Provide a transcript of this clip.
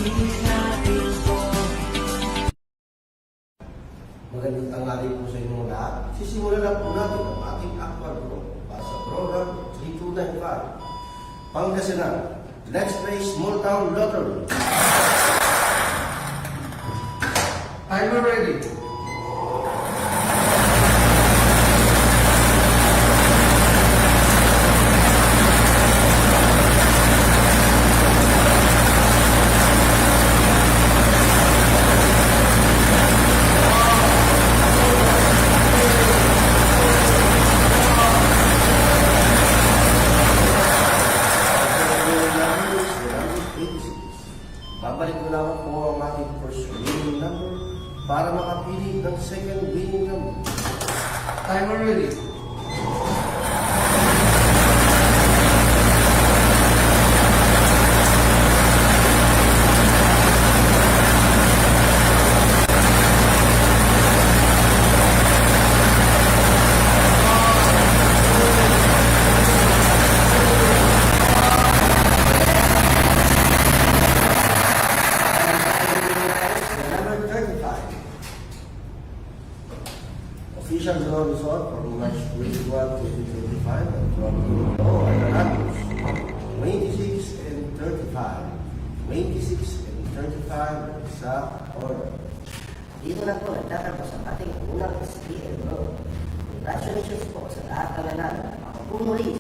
Magandang tanghali po sa inyong lahat. Sisimulan na po natin ang ating actual group para sa program 3295. Pangasinan, let's play Small Town Lottery. Timer ready. Babalik ko naman po ang ating first winning number para makapili ng second winning number. Timer ready. Number 35. Official draw result for March 21, 2025 and 12 ay nanapos 26 and 35. 26 and 35 sa order. Dito na po nagtatapos ang ating unang SPL Bro. Congratulations po sa lahat ng nanalo. Ako po muli